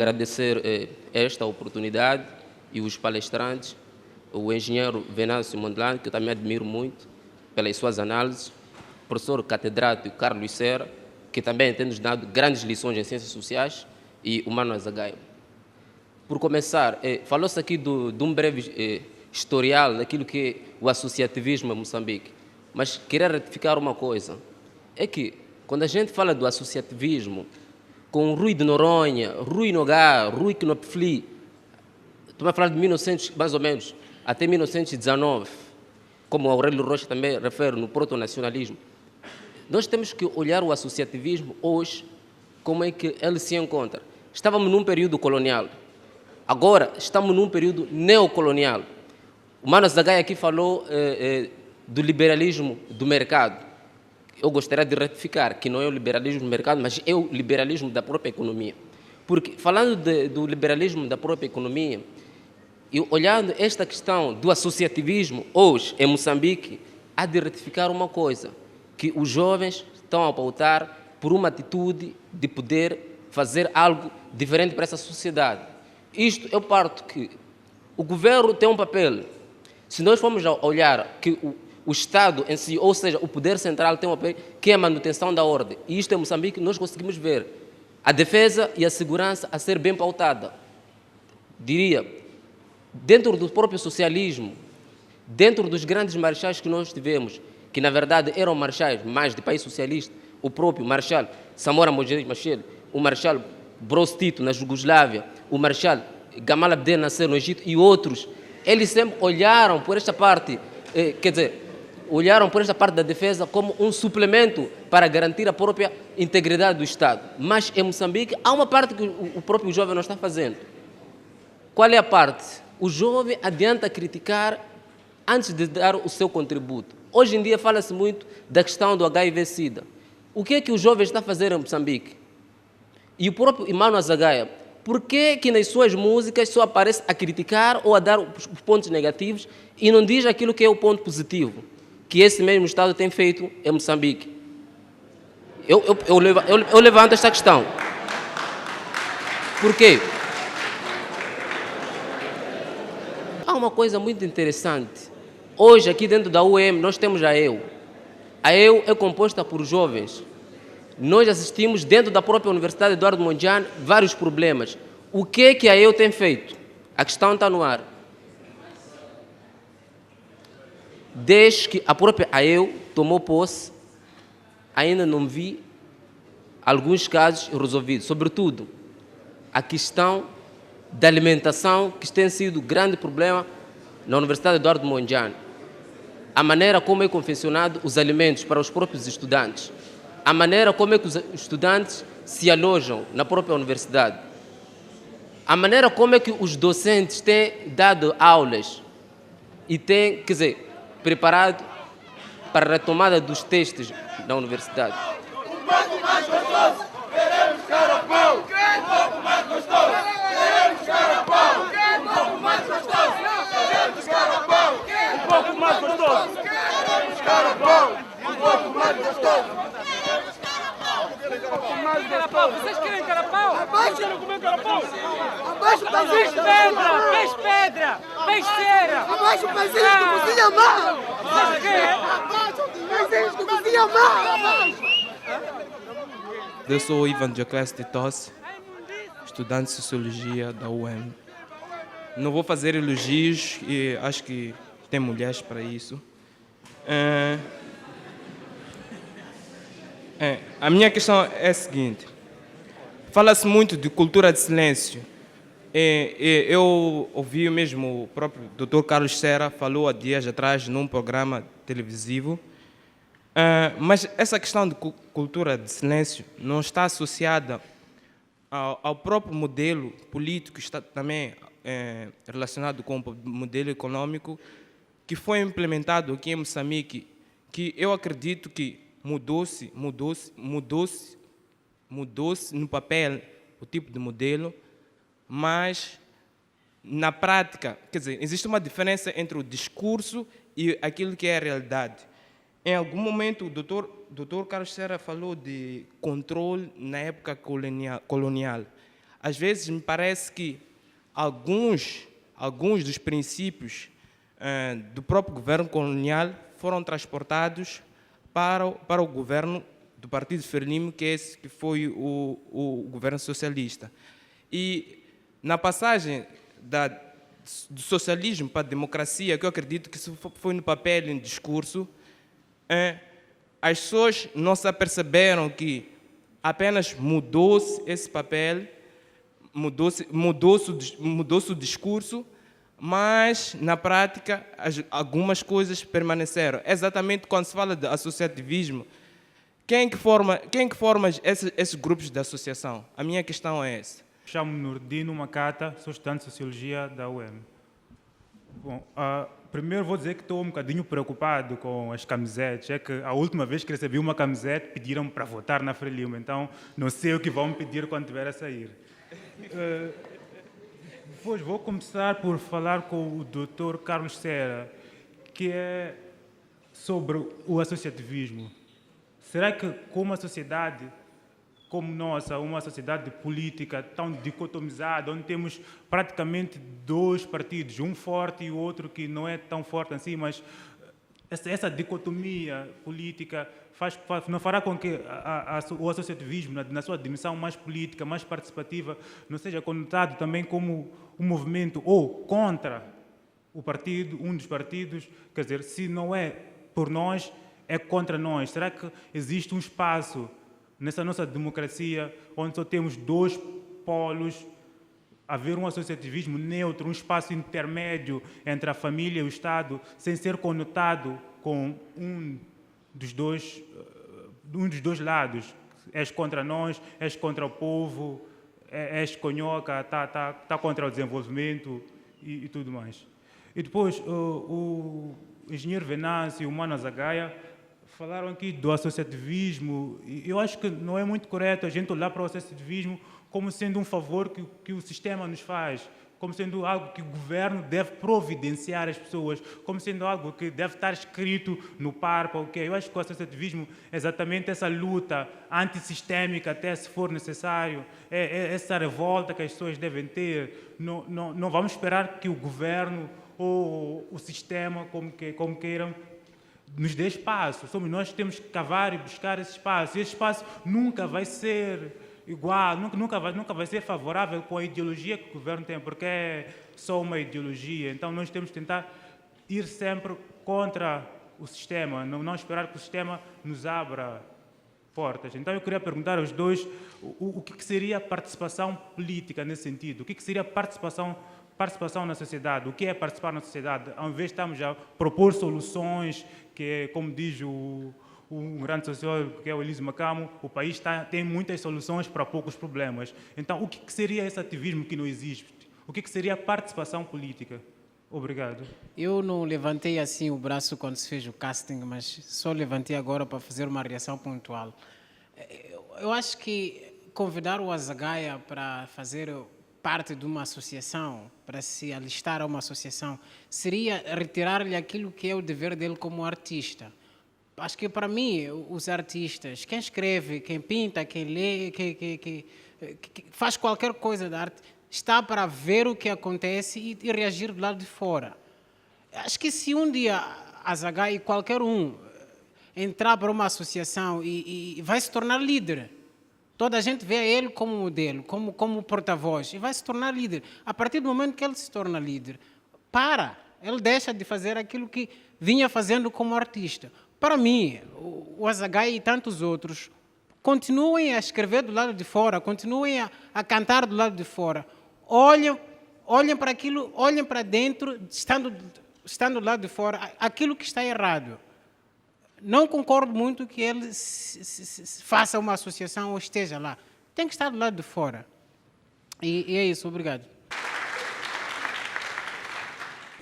agradecer esta oportunidade e os palestrantes, o engenheiro Venâncio Mondlane, que eu também admiro muito pelas suas análises, o professor catedrático Carlos Serra, que também tem nos dado grandes lições em ciências sociais, e o Mano Azagaia. Por começar, falou-se aqui de um breve historial daquilo que é o associativismo em Moçambique, mas queria retificar uma coisa, é que quando a gente fala do associativismo, com Rui de Noronha, Rui Nogá, Rui Knopfli, estou a falar de 1900, mais ou menos, até 1919, como Aurélio Rocha também refere no proto-nacionalismo, nós temos que olhar o associativismo hoje, como é que ele se encontra. Estávamos num período colonial, agora estamos num período neocolonial. O Mano Azagaia aqui falou do liberalismo do mercado. Eu gostaria de retificar que não é o liberalismo do mercado, mas é o liberalismo da própria economia. Porque, falando do liberalismo da própria economia, e olhando esta questão do associativismo hoje em Moçambique, há de retificar uma coisa, que os jovens estão a pautar por uma atitude de poder fazer algo diferente para essa sociedade. Isto eu parto que o governo tem um papel. Se nós formos a olhar que o Estado em si, ou seja, o poder central tem um papel que é a manutenção da ordem. E isto em Moçambique nós conseguimos ver a defesa e a segurança a ser bem pautada. Diria, dentro do próprio socialismo, dentro dos grandes marechais que nós tivemos, que na verdade eram marechais mais de país socialista, o próprio marechal Samora Machel, o marechal Broz Tito na Jugoslávia, o marechal Gamal Abdel Nasser no Egito e outros, eles sempre olharam por esta parte, olharam por esta parte da defesa como um suplemento para garantir a própria integridade do Estado. Mas em Moçambique há uma parte que o próprio jovem não está fazendo. Qual é a parte? O jovem adianta criticar antes de dar o seu contributo. Hoje em dia fala-se muito da questão do HIV-Sida. O que é que o jovem está a fazer em Moçambique? E o próprio Mano Azagaia, por que nas suas músicas só aparece a criticar ou a dar os pontos negativos e não diz aquilo que é o ponto positivo que esse mesmo Estado tem feito em Moçambique? Eu levanto esta questão. Por quê? Há uma coisa muito interessante. Hoje, aqui dentro da UEM, nós temos a EU. A EU é composta por jovens. Nós assistimos, dentro da própria Universidade Eduardo Mondlane, vários problemas. O que é que a EU tem feito? A questão está no ar. Desde que a própria AEU tomou posse, ainda não vi alguns casos resolvidos. Sobretudo, a questão da alimentação, que tem sido grande problema na Universidade Eduardo Mondlane. A maneira como é confeccionado os alimentos para os próprios estudantes. A maneira como é que os estudantes se alojam na própria universidade. A maneira como é que os docentes têm dado aulas e têm, preparado para a retomada dos testes na universidade. Um pouco mais gostoso, queremos carapau. Um pouco mais gostoso, queremos carapau. Um pouco mais gostoso, queremos carapau. Um pouco mais gostoso, queremos carapau. Um pouco mais gostoso. Vocês querem carapau? Abaixo! Querem comer carapau? Abaixo o Peixe pezinho! pedra! Peixe cera! Abaixo o pezinho que cozinha mal! Vocês querem? Abaixo o pezinho que cozinha mal! Eu sou o Ivan Dioclésio de Tosse, estudante de Sociologia da UEM. Não vou fazer elogios e acho que tem mulheres para isso. A minha questão é a seguinte. Fala-se muito de cultura de silêncio. Eu ouvi mesmo o próprio Dr. Carlos Serra falou há dias atrás num programa televisivo, mas essa questão de cultura de silêncio não está associada ao próprio modelo político, está também relacionado com o modelo econômico que foi implementado aqui em Moçambique, que eu acredito que mudou-se no papel o tipo de modelo, mas na prática, existe uma diferença entre o discurso e aquilo que é a realidade. Em algum momento, o Dr. Carlos Serra falou de controle na época colonial. às vezes me parece que alguns dos princípios do próprio governo colonial foram transportados para o governo do Partido Frelimo, que foi o governo socialista. E na passagem do socialismo para a democracia, que eu acredito que isso foi no papel e no discurso, as pessoas não se aperceberam que apenas mudou-se esse papel, mudou-se o discurso, mas na prática algumas coisas permaneceram. Exatamente quando se fala de associativismo, quem que forma esses grupos de associação? A minha questão é essa. Chamo-me Nordino Macata, sou estudante de Sociologia da UEM. Bom, primeiro vou dizer que estou um bocadinho preocupado com as camisetas. É que a última vez que recebi uma camiseta pediram para votar na Frelimo, então não sei o que vão me pedir quando estiver a sair. Depois vou começar por falar com o Dr. Carlos Serra, que é sobre o associativismo. Será que com uma sociedade como nossa, uma sociedade política tão dicotomizada, onde temos praticamente dois partidos, um forte e o outro que não é tão forte assim, mas essa dicotomia política não fará com que o associativismo, na sua dimensão mais política, mais participativa, não seja conotado também como um movimento ou contra o partido, um dos partidos, quer dizer, se não é por nós, é contra nós. Será que existe um espaço nessa nossa democracia onde só temos dois polos, haver um associativismo neutro, um espaço intermédio entre a família e o Estado, sem ser conotado com um dos dois lados? És contra nós, és contra o povo, és conhoca, tá contra o desenvolvimento e tudo mais. E depois o engenheiro Venâncio e o Mano Zagaia falaram aqui do associativismo. Eu acho que não é muito correto a gente olhar para o associativismo como sendo um favor que o sistema nos faz, como sendo algo que o governo deve providenciar às pessoas, como sendo algo que deve estar escrito no PARPA. Okay? Eu acho que o associativismo é exatamente essa luta antissistêmica, até se for necessário, é essa revolta que as pessoas devem ter. Não vamos esperar que o governo ou o sistema, como queiram, nos dê espaço. Somos nós que temos que cavar e buscar esse espaço. E esse espaço nunca vai ser igual, nunca vai ser favorável com a ideologia que o governo tem, porque é só uma ideologia. Então nós temos que tentar ir sempre contra o sistema, não esperar que o sistema nos abra portas. Então eu queria perguntar aos dois o que seria participação política nesse sentido, o que seria participação na sociedade. O que é participar na sociedade? Ao invés de estarmos a propor soluções, que é, como diz um grande sociólogo, que é o Elísio Macamo, o país tem muitas soluções para poucos problemas. Então, o que seria esse ativismo que não existe? O que seria a participação política? Obrigado. Eu não levantei assim o braço quando se fez o casting, mas só levantei agora para fazer uma reação pontual. Eu acho que convidar o Azagaia para fazer parte de uma associação, para se alistar a uma associação, seria retirar-lhe aquilo que é o dever dele como artista. Acho que, para mim, os artistas, quem escreve, quem pinta, quem lê, que faz qualquer coisa da arte, está para ver o que acontece e reagir do lado de fora. Acho que se um dia a Zagai e qualquer um entrar para uma associação e vai se tornar líder, toda a gente vê ele como modelo, como porta-voz, e vai se tornar líder. A partir do momento que ele se torna líder, ele deixa de fazer aquilo que vinha fazendo como artista. Para mim, o Azagaia e tantos outros continuem a escrever do lado de fora, continuem a cantar do lado de fora. Olhem para aquilo, olhem para dentro, estando do lado de fora, aquilo que está errado. Não concordo muito que ele faça uma associação ou esteja lá. Tem que estar do lado de fora. E é isso, obrigado.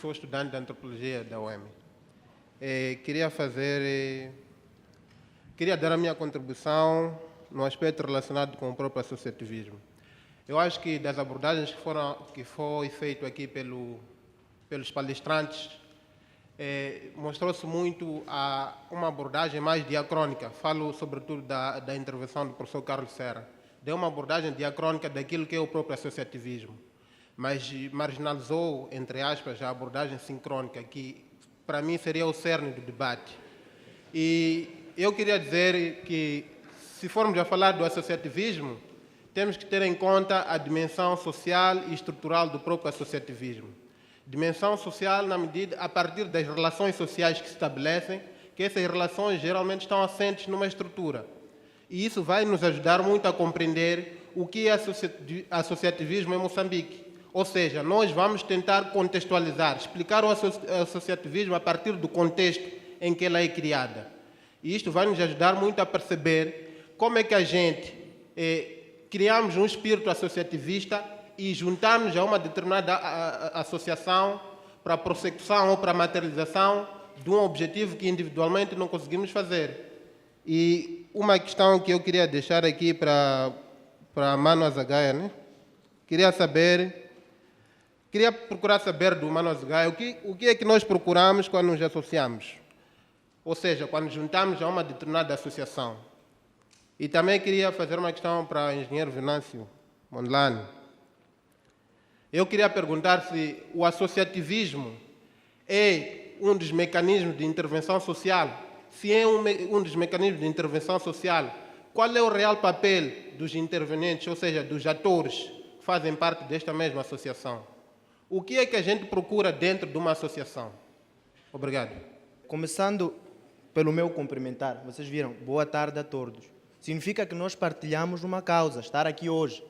Sou estudante de Antropologia da UEM. Queria dar a minha contribuição no aspecto relacionado com o próprio associativismo. Eu acho que das abordagens que foi feito aqui pelos palestrantes, mostrou-se muito uma abordagem mais diacrônica. Falo sobretudo da intervenção do professor Carlos Serra, deu uma abordagem diacrônica daquilo que é o próprio associativismo, mas marginalizou, entre aspas, a abordagem sincrônica, que para mim seria o cerne do debate. E eu queria dizer que, se formos a falar do associativismo, temos que ter em conta a dimensão social e estrutural do próprio associativismo. Dimensão social na medida, a partir das relações sociais que se estabelecem, que essas relações geralmente estão assentes numa estrutura. E isso vai nos ajudar muito a compreender o que é associativismo em Moçambique. Ou seja, nós vamos tentar contextualizar, explicar o associativismo a partir do contexto em que ela é criada. E isto vai nos ajudar muito a perceber como é que a gente criamos um espírito associativista e juntamos a uma determinada associação para a prossecução ou para a materialização de um objetivo que individualmente não conseguimos fazer. E uma questão que eu queria deixar aqui para Mano Azagaia, né? Queria procurar saber do Mano Azagaia o que é que nós procuramos quando nos associamos. Ou seja, quando juntamos a uma determinada associação. E também queria fazer uma questão para o engenheiro Venâncio Mondlane. Eu queria perguntar se o associativismo é um dos mecanismos de intervenção social. Se é um dos mecanismos de intervenção social, qual é o real papel dos intervenientes, ou seja, dos atores que fazem parte desta mesma associação? O que é que a gente procura dentro de uma associação? Obrigado. Começando pelo meu cumprimentar, vocês viram, boa tarde a todos. Significa que nós partilhamos uma causa, estar aqui hoje.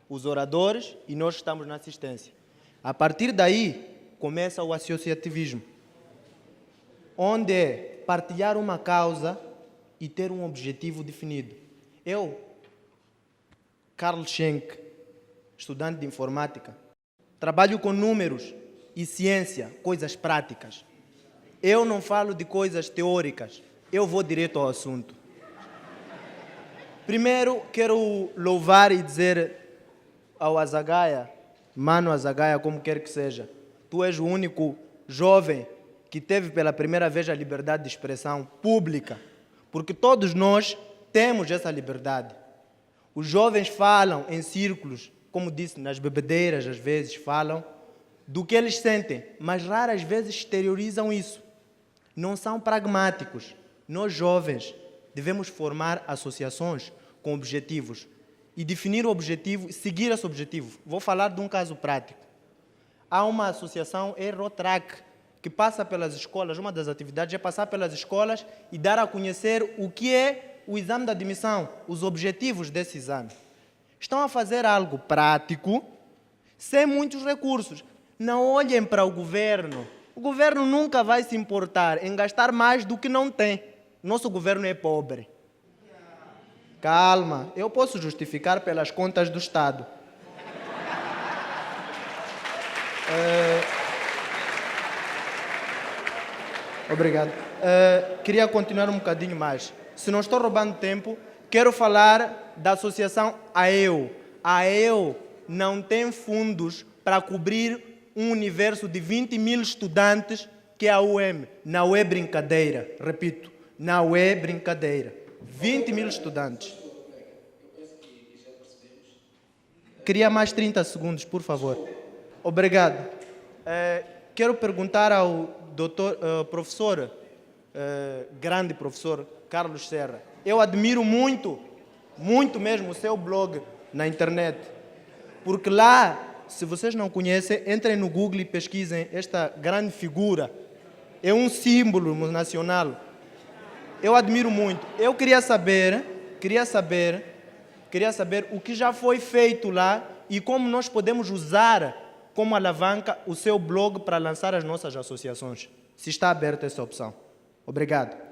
Os oradores e nós estamos na assistência. A partir daí, começa o associativismo, onde é partilhar uma causa e ter um objetivo definido. Eu, Carlos Schenck, estudante de informática, trabalho com números e ciência, coisas práticas. Eu não falo de coisas teóricas, eu vou direto ao assunto. Primeiro, quero louvar e dizer ao Azagaia, Mano Azagaia, como quer que seja, tu és o único jovem que teve pela primeira vez a liberdade de expressão pública, porque todos nós temos essa liberdade. Os jovens falam em círculos, como disse, nas bebedeiras, às vezes falam do que eles sentem, mas raras vezes exteriorizam isso. Não são pragmáticos. Nós, jovens, devemos formar associações com objetivos e definir o objetivo e seguir esse objetivo. Vou falar de um caso prático. Há uma associação, Aerotrack, que passa pelas escolas. Uma das atividades é passar pelas escolas e dar a conhecer o que é o exame de admissão, os objetivos desse exame. Estão a fazer algo prático, sem muitos recursos. Não olhem para o governo. O governo nunca vai se importar em gastar mais do que não tem. Nosso governo é pobre. Calma, eu posso justificar pelas contas do Estado. Obrigado. Queria continuar um bocadinho mais. Se não estou roubando tempo, quero falar da associação AEU. A AEU não tem fundos para cobrir um universo de 20 mil estudantes que é a UEM. Não é brincadeira, repito, não é brincadeira. 20 mil estudantes. Queria mais 30 segundos, por favor. Obrigado. Quero perguntar ao professor, grande professor Carlos Serra. Eu admiro muito, muito mesmo o seu blog na internet. Porque lá, se vocês não conhecem, entrem no Google e pesquisem esta grande figura. É um símbolo nacional. Eu admiro muito. Eu queria saber o que já foi feito lá e como nós podemos usar como alavanca o seu blog para lançar as nossas associações. Se está aberta essa opção. Obrigado.